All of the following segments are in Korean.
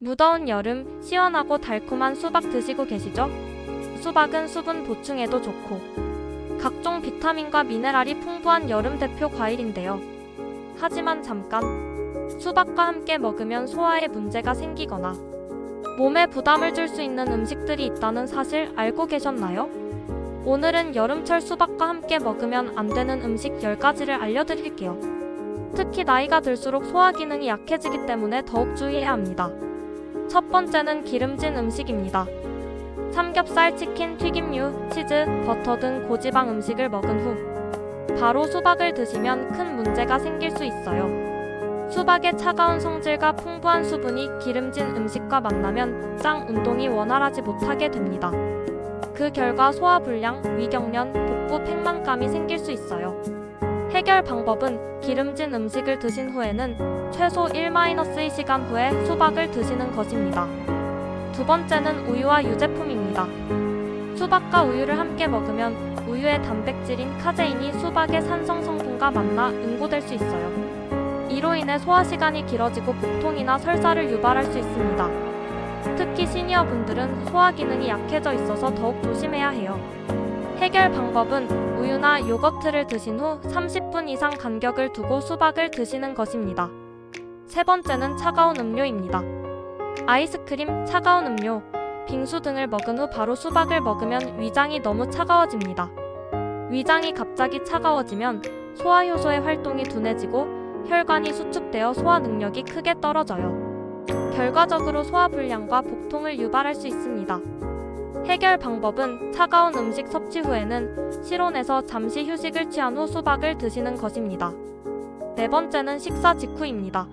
무더운 여름 시원하고 달콤한 수박 드시고 계시죠? 수박은 수분 보충에도 좋고 각종 비타민과 미네랄이 풍부한 여름 대표 과일인데요. 하지만 잠깐, 수박과 함께 먹으면 소화에 문제가 생기거나 몸에 부담을 줄 수 있는 음식들이 있다는 사실 알고 계셨나요? 오늘은 여름철 수박과 함께 먹으면 안 되는 음식 10가지를 알려드릴게요. 특히 나이가 들수록 소화 기능이 약해지기 때문에 더욱 주의해야 합니다. 첫 번째는 기름진 음식입니다. 삼겹살, 치킨, 튀김류, 치즈, 버터 등 고지방 음식을 먹은 후 바로 수박을 드시면 큰 문제가 생길 수 있어요. 수박의 차가운 성질과 풍부한 수분이 기름진 음식과 만나면 장 운동이 원활하지 못하게 됩니다. 그 결과 소화불량, 위경련, 복부 팽만감이 생길 수 있어요. 해결 방법은 기름진 음식을 드신 후에는 최소 1-2시간 후에 수박을 드시는 것입니다. 두 번째는 우유와 유제품입니다. 수박과 우유를 함께 먹으면 우유의 단백질인 카제인이 수박의 산성 성분과 만나 응고될 수 있어요. 이로 인해 소화 시간이 길어지고 복통이나 설사를 유발할 수 있습니다. 특히 시니어분들은 소화 기능이 약해져 있어서 더욱 조심해야 해요. 해결 방법은 우유나 요거트를 드신 후 30분 이상 간격을 두고 수박을 드시는 것입니다. 세 번째는 차가운 음료입니다. 아이스크림, 차가운 음료, 빙수 등을 먹은 후 바로 수박을 먹으면 위장이 너무 차가워집니다. 위장이 갑자기 차가워지면 소화 효소의 활동이 둔해지고 혈관이 수축되어 소화 능력이 크게 떨어져요. 결과적으로 소화불량과 복통을 유발할 수 있습니다. 해결 방법은 차가운 음식 섭취 후에는 실온에서 잠시 휴식을 취한 후 수박을 드시는 것입니다. 네 번째는 식사 직후입니다.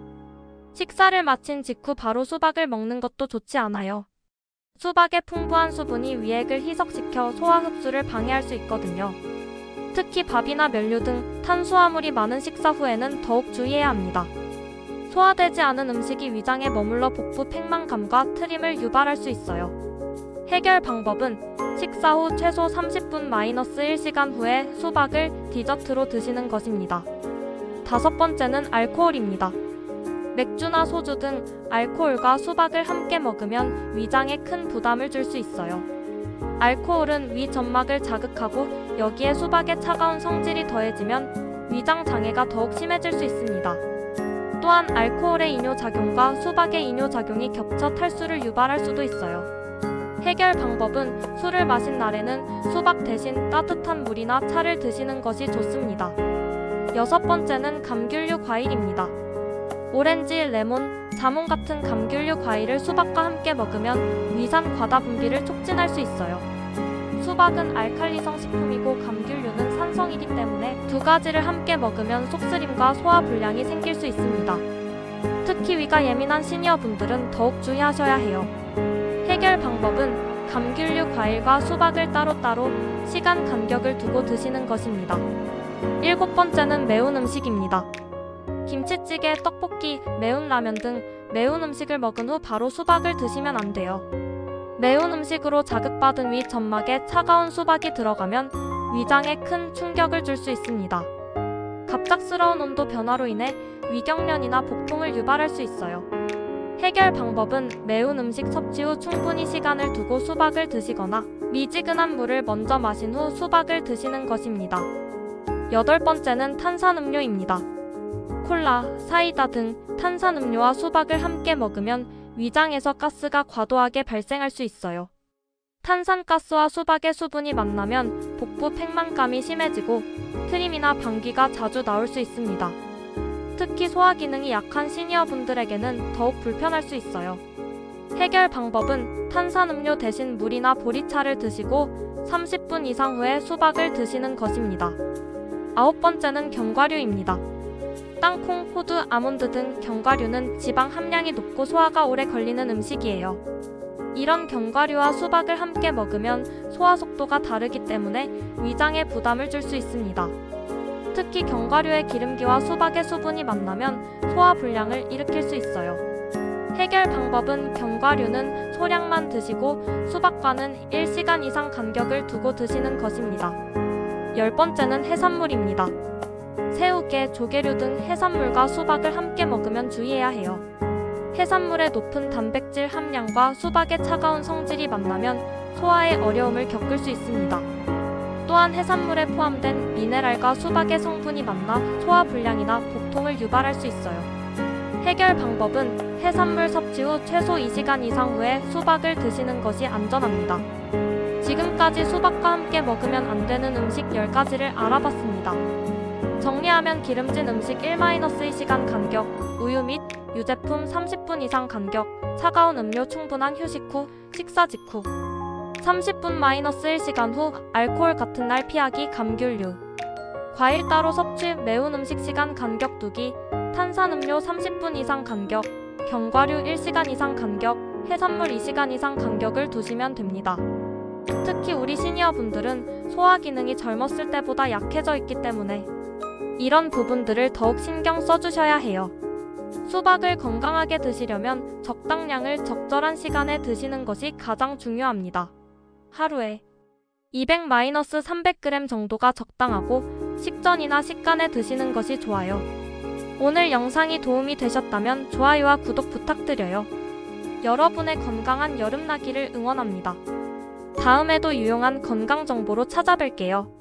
식사를 마친 직후 바로 수박을 먹는 것도 좋지 않아요. 수박의 풍부한 수분이 위액을 희석시켜 소화 흡수를 방해할 수 있거든요. 특히 밥이나 면류 등 탄수화물이 많은 식사 후에는 더욱 주의해야 합니다. 소화되지 않은 음식이 위장에 머물러 복부 팽만감과 트림을 유발할 수 있어요. 해결 방법은 식사 후 최소 30분-1시간 후에 수박을 디저트로 드시는 것입니다. 다섯 번째는 알코올입니다. 맥주나 소주 등 알코올과 수박을 함께 먹으면 위장에 큰 부담을 줄 수 있어요. 알코올은 위 점막을 자극하고 여기에 수박의 차가운 성질이 더해지면 위장 장애가 더욱 심해질 수 있습니다. 또한 알코올의 이뇨작용과 수박의 이뇨작용이 겹쳐 탈수를 유발할 수도 있어요. 해결 방법은 술을 마신 날에는 수박 대신 따뜻한 물이나 차를 드시는 것이 좋습니다. 여섯 번째는 감귤류 과일입니다. 오렌지, 레몬, 자몽 같은 감귤류 과일을 수박과 함께 먹으면 위산 과다 분비를 촉진할 수 있어요. 수박은 알칼리성 식품이고 감귤류는 산성이기 때문에 두 가지를 함께 먹으면 속쓰림과 소화불량이 생길 수 있습니다. 특히 위가 예민한 시니어분들은 더욱 주의하셔야 해요. 해결 방법은 감귤류 과일과 수박을 따로따로 시간 간격을 두고 드시는 것입니다. 일곱 번째는 매운 음식입니다. 김치찌개, 떡볶이, 매운 라면 등 매운 음식을 먹은 후 바로 수박을 드시면 안 돼요. 매운 음식으로 자극받은 위 점막에 차가운 수박이 들어가면 위장에 큰 충격을 줄 수 있습니다. 갑작스러운 온도 변화로 인해 위경련이나 복통을 유발할 수 있어요. 해결 방법은 매운 음식 섭취 후 충분히 시간을 두고 수박을 드시거나 미지근한 물을 먼저 마신 후 수박을 드시는 것입니다. 여덟 번째는 탄산음료입니다. 콜라, 사이다 등 탄산음료와 수박을 함께 먹으면 위장에서 가스가 과도하게 발생할 수 있어요. 탄산가스와 수박의 수분이 만나면 복부 팽만감이 심해지고 트림이나 방귀가 자주 나올 수 있습니다. 특히 소화 기능이 약한 시니어분들에게는 더욱 불편할 수 있어요. 해결 방법은 탄산음료 대신 물이나 보리차를 드시고 30분 이상 후에 수박을 드시는 것입니다. 아홉 번째는 견과류입니다. 땅콩, 호두, 아몬드 등 견과류는 지방 함량이 높고 소화가 오래 걸리는 음식이에요. 이런 견과류와 수박을 함께 먹으면 소화 속도가 다르기 때문에 위장에 부담을 줄 수 있습니다. 특히 견과류의 기름기와 수박의 수분이 만나면 소화불량을 일으킬 수 있어요. 해결 방법은 견과류는 소량만 드시고 수박과는 1시간 이상 간격을 두고 드시는 것입니다. 열 번째는 해산물입니다. 새우게, 조개류 등 해산물과 수박을 함께 먹으면 주의해야 해요. 해산물의 높은 단백질 함량과 수박의 차가운 성질이 만나면 소화에 어려움을 겪을 수 있습니다. 또한 해산물에 포함된 미네랄과 수박의 성분이 만나 소화 불량이나 복통을 유발할 수 있어요. 해결 방법은 해산물 섭취 후 최소 2시간 이상 후에 수박을 드시는 것이 안전합니다. 지금까지 수박과 함께 먹으면 안 되는 음식 10가지를 알아봤습니다. 정리하면 기름진 음식 1-2시간 간격, 우유 및 유제품 30분 이상 간격, 차가운 음료 충분한 휴식 후, 식사 직후 30분-1시간 후, 알코올 같은 날 피하기 감귤류, 과일 따로 섭취 매운 음식 시간 간격 두기, 탄산음료 30분 이상 간격, 견과류 1시간 이상 간격, 해산물 2시간 이상 간격을 두시면 됩니다. 특히 우리 시니어분들은 소화 기능이 젊었을 때보다 약해져 있기 때문에 이런 부분들을 더욱 신경 써주셔야 해요. 수박을 건강하게 드시려면 적당량을 적절한 시간에 드시는 것이 가장 중요합니다. 하루에 200-300g 정도가 적당하고 식전이나 식간에 드시는 것이 좋아요. 오늘 영상이 도움이 되셨다면 좋아요와 구독 부탁드려요. 여러분의 건강한 여름나기를 응원합니다. 다음에도 유용한 건강 정보로 찾아뵐게요.